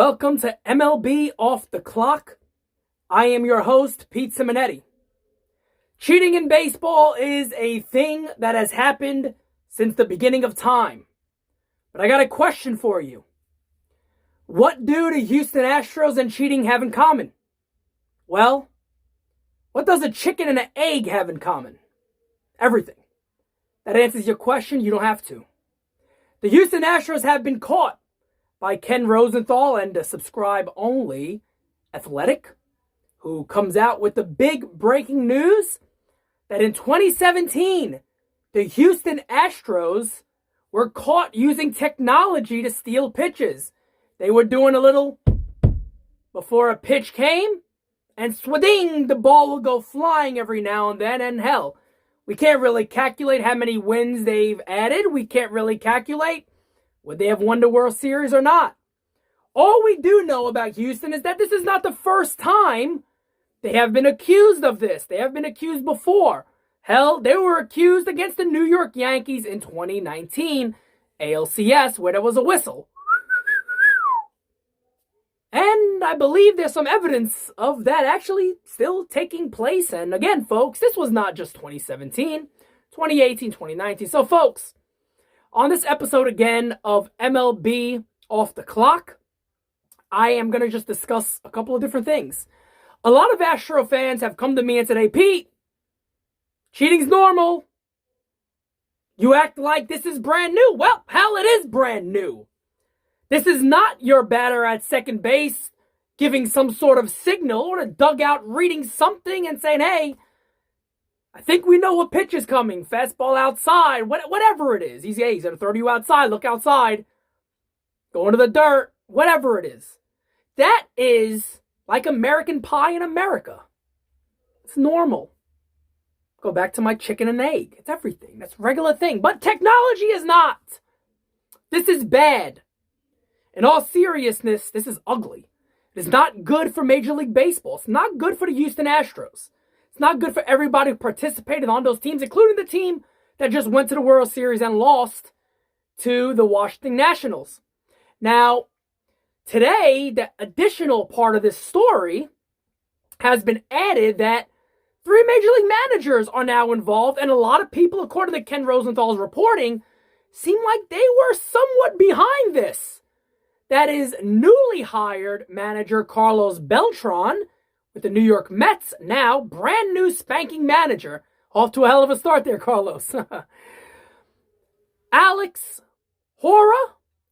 Welcome to MLB Off the Clock. I am your host, Pete Simonetti. Cheating in baseball is a thing that has happened since the beginning of time. But I got a question for you. What do the Houston Astros and cheating have in common? Well, what does a chicken and an egg have in common? Everything. That answers your question. You don't have to. The Houston Astros have been caught by Ken Rosenthal and the subscribe-only Athletic, who comes out with the big breaking news that in 2017, the Houston Astros were caught using technology to steal pitches. They were doing a little before a pitch came, and swading, the ball will go flying every now and then, and hell, we can't really calculate how many wins they've added. We can't really calculate would they have won the World Series or not. All we do know about Houston is that this is not the first time they have been accused of this. They have been accused before. Hell, they were accused against the New York Yankees in 2019 ALCS, where there was a whistle. And I believe there's some evidence of that actually still taking place. And again, folks, this was not just 2017, 2018, 2019. So, folks, on this episode again of MLB Off the Clock, I am going to just discuss a couple of different things. A lot of Astro fans have come to me and said, hey, Pete, cheating's normal. You act like this is brand new. Well, hell, it is brand new. This is not your batter at second base giving some sort of signal or a dugout reading something and saying, hey, I think we know what pitch is coming. Fastball outside, whatever it is. He's going to throw you outside. Look outside. Going to the dirt. Whatever it is. That is like American Pie in America. It's normal. Go back to my chicken and egg. It's everything. That's a regular thing. But technology is not. This is bad. In all seriousness, this is ugly. It is not good for Major League Baseball. It's not good for the Houston Astros. It's not good for everybody who participated on those teams, including the team that just went to the World Series and lost to the Washington Nationals. Now, today, the additional part of this story has been added that 3 Major League managers are now involved, and a lot of people, according to Ken Rosenthal's reporting, seem like they were somewhat behind this. That is newly hired manager Carlos Beltran with the New York Mets, now brand new spanking manager. Off to a hell of a start there, Carlos. Alex Cora,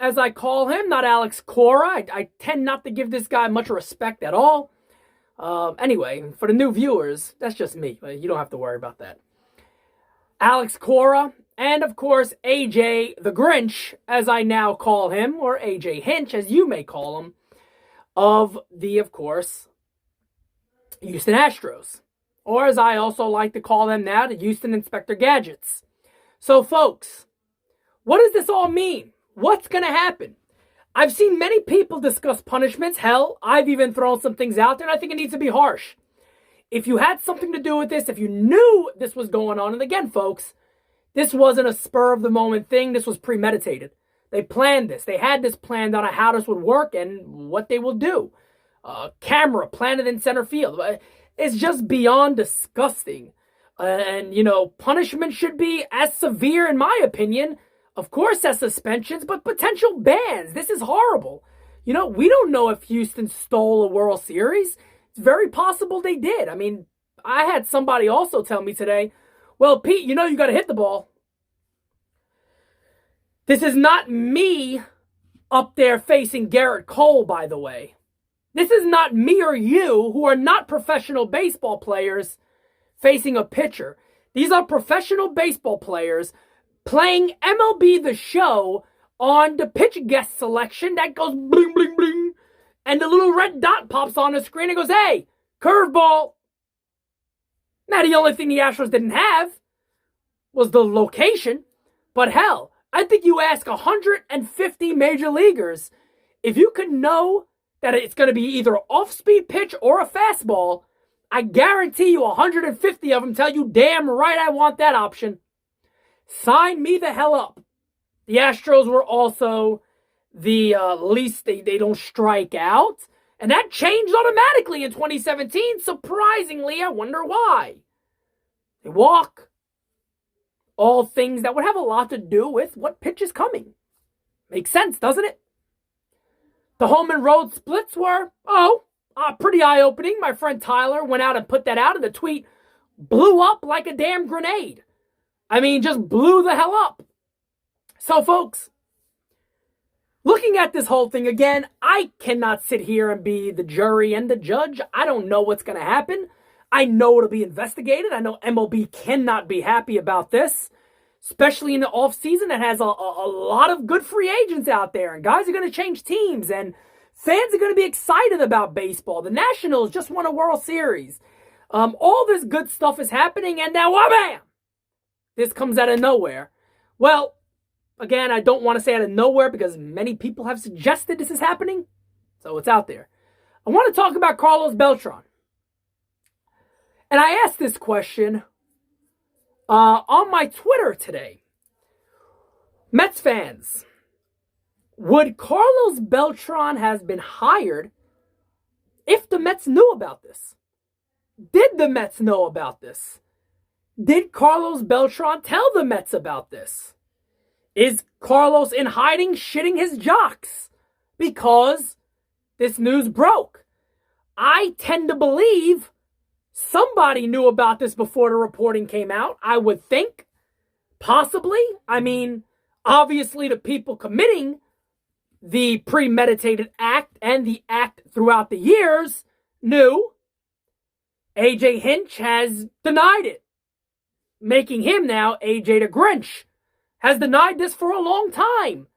as I call him, not Alex Cora. I tend not to give this guy much respect at all. Anyway, for the new viewers, that's just me. You don't have to worry about that. Alex Cora, and of course, AJ the Grinch, as I now call him, or AJ Hinch, as you may call him, of the, of course, Houston Astros. Or as I also like to call them now, the Houston Inspector Gadgets. So, folks, what does this all mean? What's going to happen? I've seen many people discuss punishments. Hell, I've even thrown some things out there, and I think it needs to be harsh. If you had something to do with this, if you knew this was going on, and again, folks, this wasn't a spur-of-the-moment thing. This was premeditated. They planned this. They had this planned on how this would work and what they will do. Camera planted in center field. It's just beyond disgusting. And, punishment should be as severe, in my opinion, of course, as suspensions, but potential bans. This is horrible. We don't know if Houston stole a World Series. It's very possible they did. I mean, I had somebody also tell me today, well, Pete, you got to hit the ball. This is not me up there facing Garrett Cole, by the way. This is not me or you, who are not professional baseball players, facing a pitcher. These are professional baseball players playing MLB The Show on the pitch guest selection that goes bling, bling, bling. And the little red dot pops on the screen and goes, hey, curveball. Now, the only thing the Astros didn't have was the location. But hell, I think you ask 150 major leaguers, if you could know that it's going to be either an off-speed pitch or a fastball, I guarantee you 150 of them tell you, damn right I want that option. Sign me the hell up. The Astros were also at least they don't strike out. And that changed automatically in 2017. Surprisingly, I wonder why. They walk. All things that would have a lot to do with what pitch is coming. Makes sense, doesn't it? The home and road splits were, pretty eye-opening. My friend Tyler went out and put that out, and the tweet blew up like a damn grenade. I mean, just blew the hell up. So, folks, looking at this whole thing again, I cannot sit here and be the jury and the judge. I don't know what's going to happen. I know it'll be investigated. I know MLB cannot be happy about this, especially in the offseason that has a lot of good free agents out there. And guys are going to change teams, and fans are going to be excited about baseball. The Nationals just won a World Series. All this good stuff is happening, and now, wham! This comes out of nowhere. Well, again, I don't want to say out of nowhere because many people have suggested this is happening, so it's out there. I want to talk about Carlos Beltran. And I asked this question on my Twitter today. Mets fans, would Carlos Beltran have been hired if the Mets knew about this? Did the Mets know about this? Did Carlos Beltran tell the Mets about this? Is Carlos in hiding, shitting his jocks because this news broke? I tend to believe somebody knew about this before the reporting came out, I would think. Possibly. I mean, obviously the people committing the premeditated act and the act throughout the years knew. AJ Hinch has denied it, making him now AJ the Grinch. Has denied this for a long time.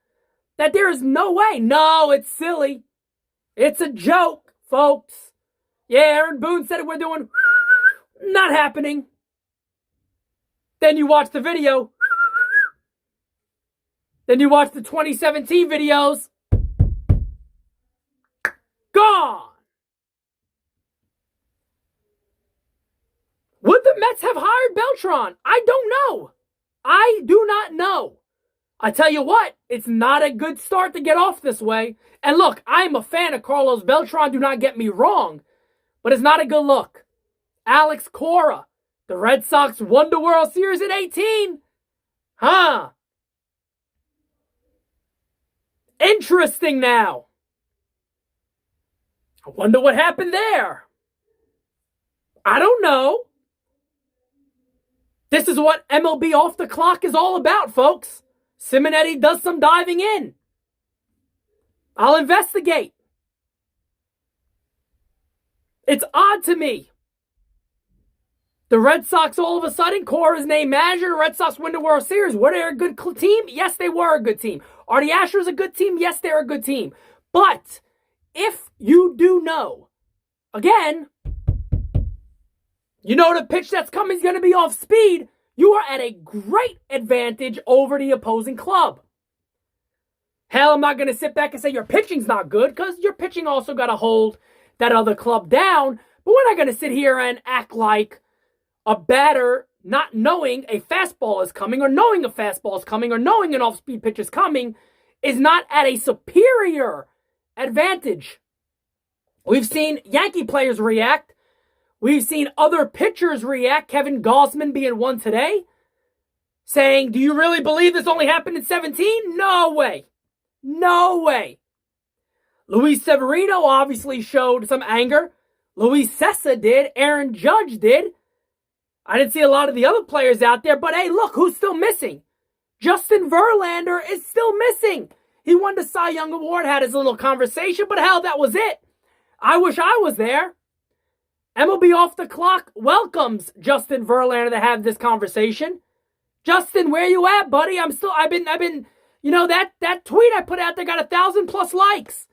That there is no way. No, it's silly. It's a joke, folks. Yeah, Aaron Boone said it, we're doing... Not happening. Then you watch the video. Then you watch the 2017 videos. Gone. Would the Mets have hired Beltran? I don't know. I do not know. I tell you what, it's not a good start to get off this way. And look, I'm a fan of Carlos Beltran, do not get me wrong. But it's not a good look. Alex Cora, the Red Sox won the World Series in 18. Huh. Interesting now. I wonder what happened there. I don't know. This is what MLB Off the Clock is all about, folks. Simonetti does some diving in. I'll investigate. It's odd to me. The Red Sox, all of a sudden, Cora's named manager. The Red Sox win the World Series. Were they a good team? Yes, they were a good team. Are the Astros a good team? Yes, they're a good team. But if you do know, again, you know the pitch that's coming is going to be off speed, you are at a great advantage over the opposing club. Hell, I'm not going to sit back and say your pitching's not good because your pitching also got to hold that other club down. But we're not going to sit here and act like a batter not knowing a fastball is coming or knowing a fastball is coming or knowing an off-speed pitch is coming is not at a superior advantage. We've seen Yankee players react. We've seen other pitchers react. Kevin Gausman being one today, saying, do you really believe this only happened in 17? No way. No way. Luis Severino obviously showed some anger. Luis Cessa did. Aaron Judge did. I didn't see a lot of the other players out there, but hey, look, who's still missing? Justin Verlander is still missing. He won the Cy Young Award, had his little conversation, but hell, that was it. I wish I was there. MLB Off the Clock welcomes Justin Verlander to have this conversation. Justin, where you at, buddy? I've been, you know, that tweet I put out there got 1,000+ likes,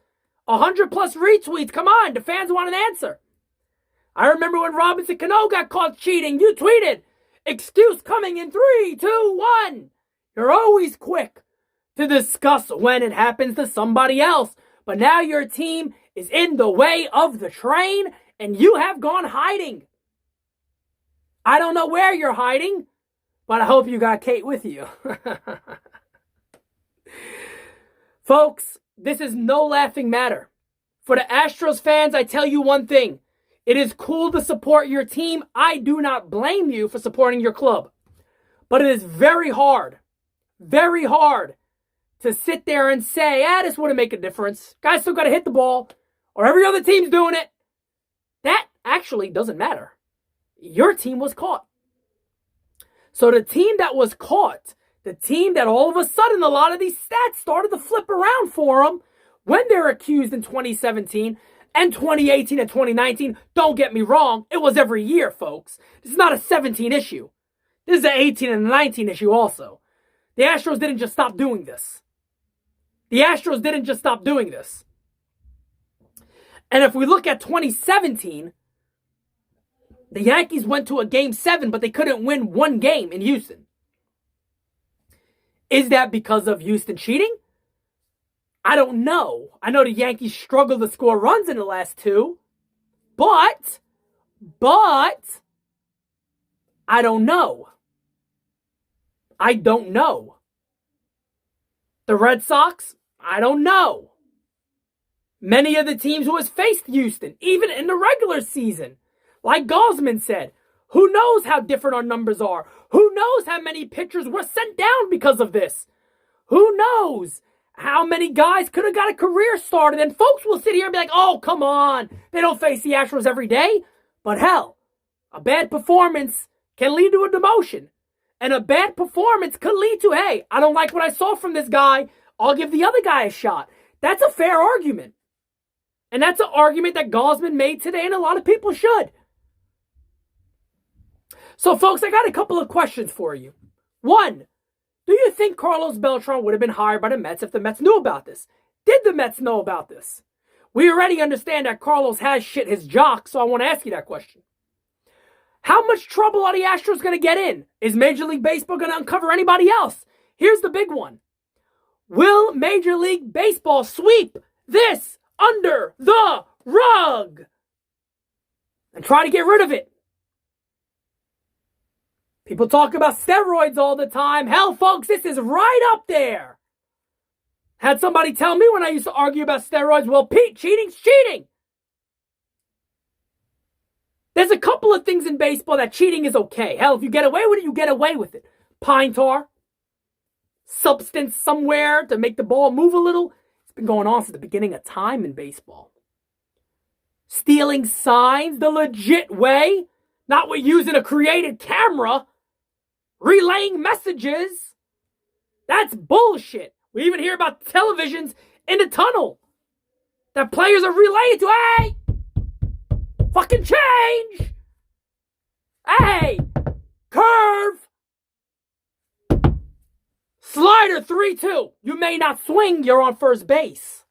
100+ retweets. Come on, the fans want an answer. I remember when Robinson Cano got caught cheating. You tweeted, excuse coming in 3, 2, 1. You're always quick to discuss when it happens to somebody else. But now your team is in the way of the train and you have gone hiding. I don't know where you're hiding, but I hope you got Kate with you. Folks, this is no laughing matter. For the Astros fans, I tell you one thing. It is cool to support your team. I do not blame you for supporting your club. But it is very hard to sit there and say, this wouldn't make a difference. Guys still got to hit the ball, or every other team's doing it. That actually doesn't matter. Your team was caught. So the team that was caught, the team that all of a sudden a lot of these stats started to flip around for them when they're accused in 2017 and 2018 and 2019, don't get me wrong, it was every year, folks. This is not a 17 issue. This is an 18 and a 19 issue also. The Astros didn't just stop doing this. And if we look at 2017, the Yankees went to a Game 7, but they couldn't win one game in Houston. Is that because of Houston cheating? I don't know. I know the Yankees struggled to score runs in the last two, but I don't know. The Red Sox, I don't know. Many of the teams who has faced Houston, even in the regular season, like Gosman said, who knows how different our numbers are? Who knows how many pitchers were sent down because of this? Who knows how many guys could have got a career started? And folks will sit here and be like, oh, come on. They don't face the Astros every day. But hell, a bad performance can lead to a demotion. And a bad performance could lead to, hey, I don't like what I saw from this guy. I'll give the other guy a shot. That's a fair argument. And that's an argument that Gosman made today, and a lot of people should. So, folks, I got a couple of questions for you. One, do you think Carlos Beltran would have been hired by the Mets if the Mets knew about this? Did the Mets know about this? We already understand that Carlos has shit his jock, so I want to ask you that question. How much trouble are the Astros going to get in? Is Major League Baseball going to uncover anybody else? Here's the big one. Will Major League Baseball sweep this under the rug and try to get rid of it? People talk about steroids all the time. Hell, folks, this is right up there. Had somebody tell me when I used to argue about steroids, well, Pete, cheating's cheating. There's a couple of things in baseball that cheating is okay. Hell, if you get away with it, you get away with it. Pine tar, substance somewhere to make the ball move a little. It's been going on since the beginning of time in baseball. Stealing signs the legit way, not with using a created camera. Relaying messages. That's bullshit. We even hear about televisions in the tunnel that players are relaying to. Hey! Fucking change! Hey! Curve! Slider 3-2. You may not swing, you're on first base.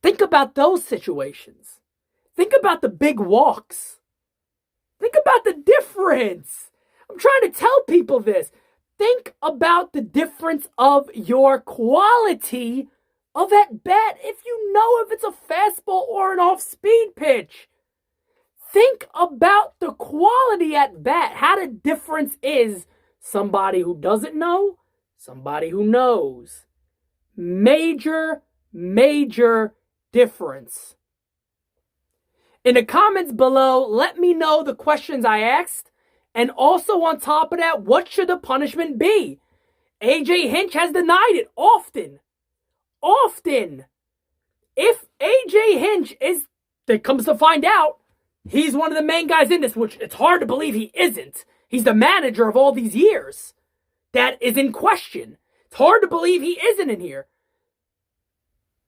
Think about those situations. Think about the big walks. Think about the difference. I'm trying to tell people this. Think about the difference of your quality of at bat if you know if it's a fastball or an off-speed pitch. Think about the quality at bat, how the difference is somebody who doesn't know, somebody who knows. Major, major difference. In the comments below, let me know the questions I asked. And also on top of that, what should the punishment be? AJ Hinch has denied it often. If AJ Hinch that comes to find out, he's one of the main guys in this, which it's hard to believe he isn't. He's the manager of all these years. That is in question. It's hard to believe he isn't in here.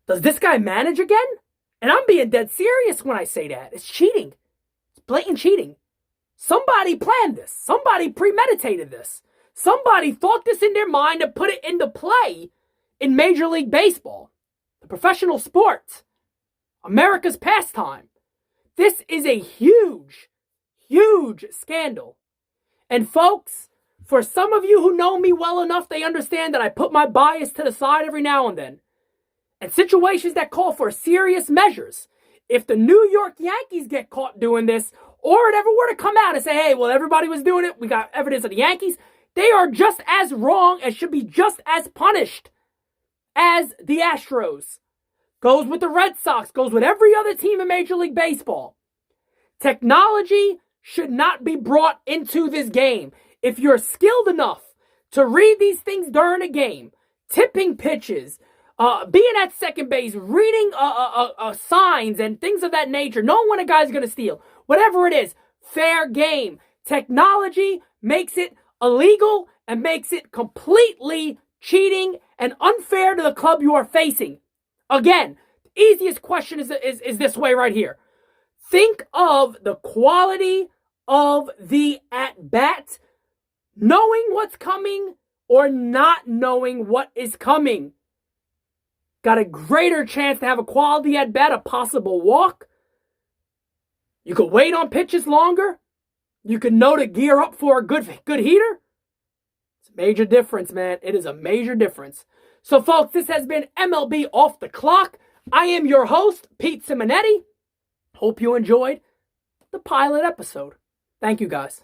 Does this guy manage again? And I'm being dead serious when I say that. It's cheating. It's blatant cheating. Somebody planned this. Somebody premeditated this. Somebody thought this in their mind and put it into play in Major League Baseball, the professional sport, America's pastime. This is a huge, huge scandal. And folks, for some of you who know me well enough, they understand that I put my bias to the side every now and then. And situations that call for serious measures. If the New York Yankees get caught doing this, or it ever were to come out and say, hey, well, everybody was doing it, we got evidence of the Yankees, they are just as wrong and should be just as punished. as the Astros, goes with the Red Sox, goes with every other team in Major League Baseball. Technology should not be brought into this game. If you're skilled enough to read these things during a game, tipping pitches, being at second base, reading signs and things of that nature, knowing when a guy's going to steal, whatever it is, fair game. Technology makes it illegal and makes it completely cheating and unfair to the club you are facing. Again, the easiest question is this way right here. Think of the quality of the at-bat, knowing what's coming or not knowing what is coming. Got a greater chance to have a quality at-bat, a possible walk. You could wait on pitches longer. You could know to gear up for a good heater. It's a major difference, man. It is a major difference. So, folks, this has been MLB Off the Clock. I am your host, Pete Simonetti. Hope you enjoyed the pilot episode. Thank you, guys.